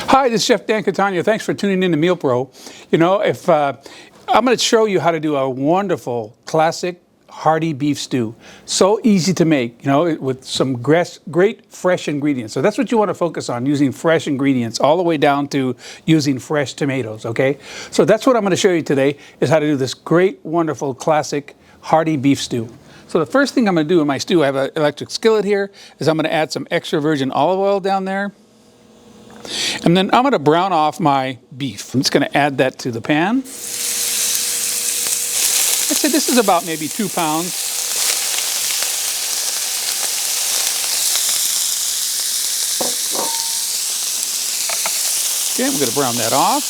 Hi, this is Chef Dan Catania. Thanks for tuning in to MealPro. You know, I'm going to show you how to do a wonderful, classic, hearty beef stew. So easy to make, you know, with some great fresh ingredients. So that's what you want to focus on, using fresh ingredients, all the way down to using fresh tomatoes, okay? So that's what I'm going to show you today, is how to do this great, wonderful, classic, hearty beef stew. So the first thing I'm going to do in my stew, I have an electric skillet here, is I'm going to add some extra virgin olive oil down there. And then I'm going to brown off my beef. I'm just going to add that to the pan. Like I said, this is about maybe 2 pounds. Okay, I'm going to brown that off.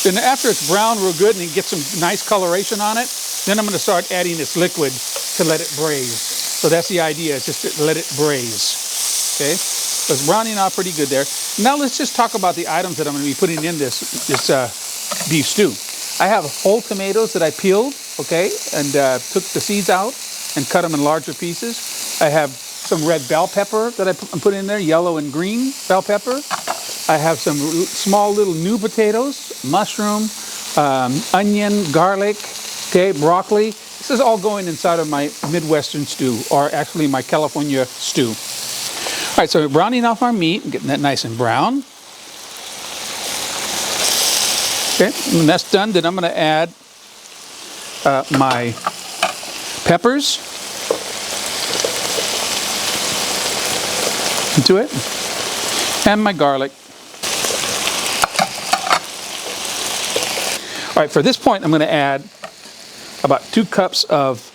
Then after it's browned real good and you get some nice coloration on it, then I'm going to start adding this liquid to let it braise. So that's the idea, is just to let it braise, okay? So it's browning off pretty good there. Now let's just talk about the items that I'm going to be putting in this beef stew. I have whole tomatoes that I peeled, okay, and took the seeds out and cut them in larger pieces. I have some red bell pepper that I'm putting in there, yellow and green bell pepper. I have some small little new potatoes, mushroom, onion, garlic, okay, broccoli. This is all going inside of my Midwestern stew, or actually my California stew. All right, so we're browning off our meat and getting that nice and brown. Okay, when that's done, then I'm going to add my peppers into it, and my garlic. All right, for this point, I'm going to add about 2 cups of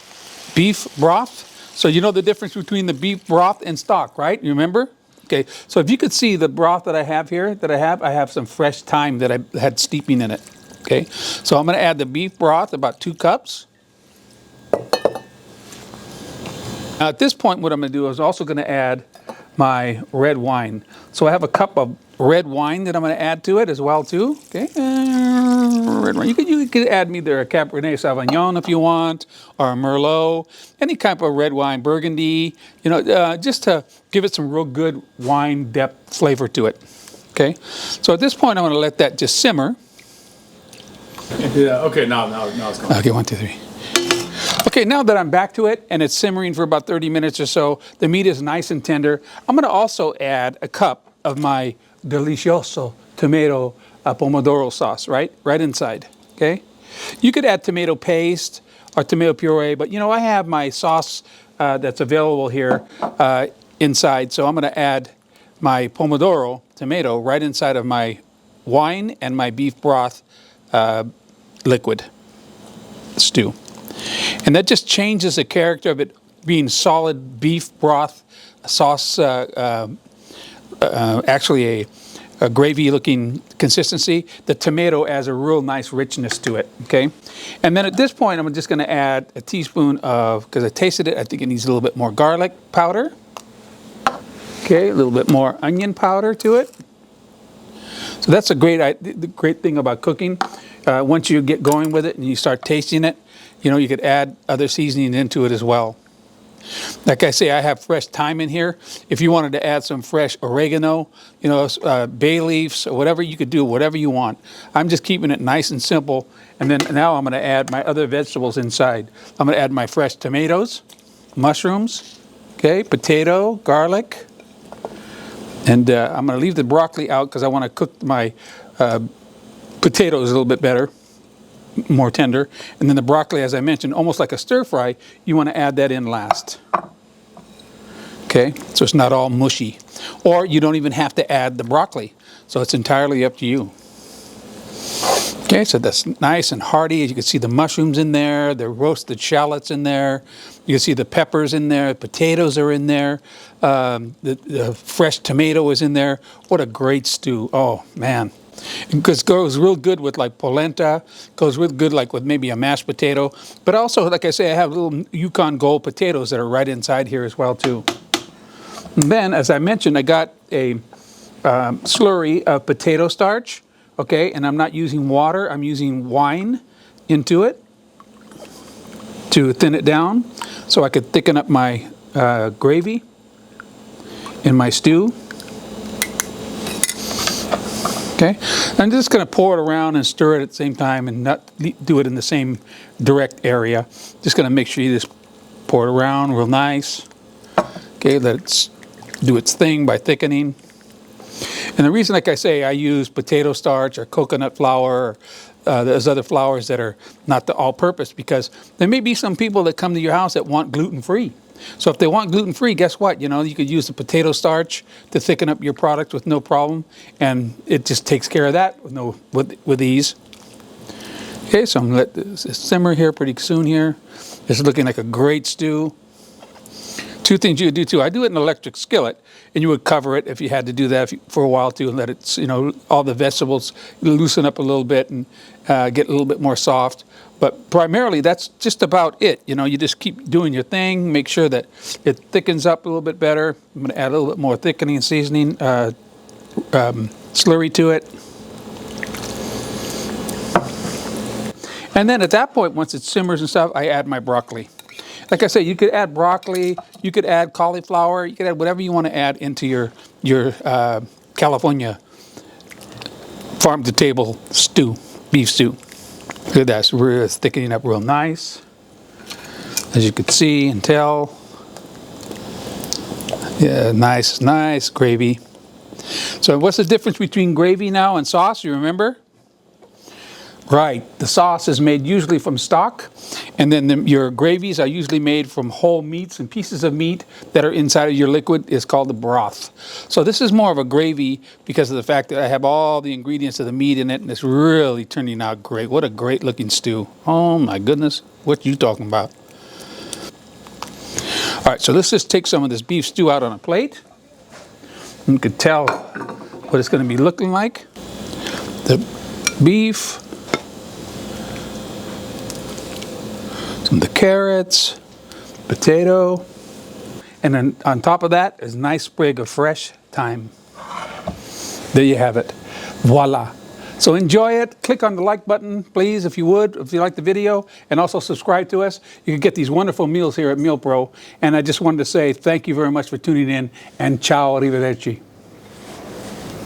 beef broth. So you know the difference between the beef broth and stock, right? You remember? Okay, so if you could see the broth that I have here, I have some fresh thyme that I had steeping in it. Okay, so I'm going to add the beef broth, about 2 cups. Now at this point, what I'm going to do is also going to add my red wine. So I have a cup of red wine that I'm going to add to it as well too. Okay, red wine. You could add either a Cabernet Sauvignon if you want, or a Merlot, any type of red wine, Burgundy. You know, just to give it some real good wine depth flavor to it. Okay, so at this point I'm going to let that just simmer. Yeah. Okay. Now it's going. Okay, 1, 2, 3. Okay, now that I'm back to it and it's simmering for about 30 minutes or so, the meat is nice and tender. I'm going to also add a cup of my delicioso tomato pomodoro sauce, right inside, okay? You could add tomato paste or tomato puree, but you know, I have my sauce that's available here inside, so I'm going to add my pomodoro tomato right inside of my wine and my beef broth liquid stew. And that just changes the character of it being solid beef broth sauce, actually a gravy-looking consistency. The tomato adds a real nice richness to it, okay? And then at this point, I'm just going to add a teaspoon of, because I tasted it, I think it needs a little bit more garlic powder. Okay, a little bit more onion powder to it. So that's the great thing about cooking. Once you get going with it and you start tasting it, you know, you could add other seasoning into it as well. Like I say, I have fresh thyme in here. If you wanted to add some fresh oregano, you know, bay leaves, or whatever, you could do whatever you want. I'm just keeping it nice and simple. And then now I'm going to add my other vegetables inside. I'm going to add my fresh tomatoes, mushrooms, okay, potato, garlic. And I'm going to leave the broccoli out because I want to cook my potatoes a little bit better, more tender. And then the broccoli, as I mentioned, almost like a stir fry, you want to add that in last. Okay, so it's not all mushy. Or you don't even have to add the broccoli. So it's entirely up to you. Okay, so that's nice and hearty. As you can see the mushrooms in there, the roasted shallots in there. You can see the peppers in there, potatoes are in there. The fresh tomato is in there. What a great stew. Oh, man. It goes real good with like polenta, goes real good like with maybe a mashed potato. But also, like I say, I have little Yukon Gold potatoes that are right inside here as well too. And then, as I mentioned, I got a slurry of potato starch, okay? And I'm not using water, I'm using wine into it to thin it down so I could thicken up my gravy in my stew. Okay, I'm just going to pour it around and stir it at the same time and not do it in the same direct area. Just going to make sure you just pour it around real nice. Okay, let it do its thing by thickening. And the reason, like I say, I use potato starch or coconut flour, or there's other flours that are not the all-purpose, because there may be some people that come to your house that want gluten-free. So if they want gluten-free, guess what? You know, you could use the potato starch to thicken up your product with no problem, and it just takes care of that with ease. Okay, so I'm gonna let this simmer here pretty soon here. This is looking like a great stew. Two things you would do too. I do it in an electric skillet, and you would cover it if you had to do that for a while too, and let it, you know, all the vegetables loosen up a little bit and get a little bit more soft. But primarily, that's just about it. You know, you just keep doing your thing. Make sure that it thickens up a little bit better. I'm going to add a little bit more thickening and seasoning, slurry to it. And then at that point, once it simmers and stuff, I add my broccoli. Like I said, you could add broccoli, you could add cauliflower, you could add whatever you want to add into your California farm-to-table stew, beef stew. Look at that, it's really thickening up real nice, as you can see and tell. Yeah, nice gravy. So what's the difference between gravy now and sauce, you remember? Right, the sauce is made usually from stock, and then your gravies are usually made from whole meats and pieces of meat that are inside of your liquid. Is called the broth. So this is more of a gravy because of the fact that I have all the ingredients of the meat in it, and it's really turning out great. What a great looking stew. Oh my goodness, what you talking about? All right, so let's just take some of this beef stew out on a plate. You can tell what it's going to be looking like. The beef, some of the carrots, potato, and then on top of that is a nice sprig of fresh thyme. There you have it. Voila. So enjoy it. Click on the like button, please, if you would, if you like the video, and also subscribe to us. You can get these wonderful meals here at MealPro. And I just wanted to say thank you very much for tuning in, and ciao, arrivederci.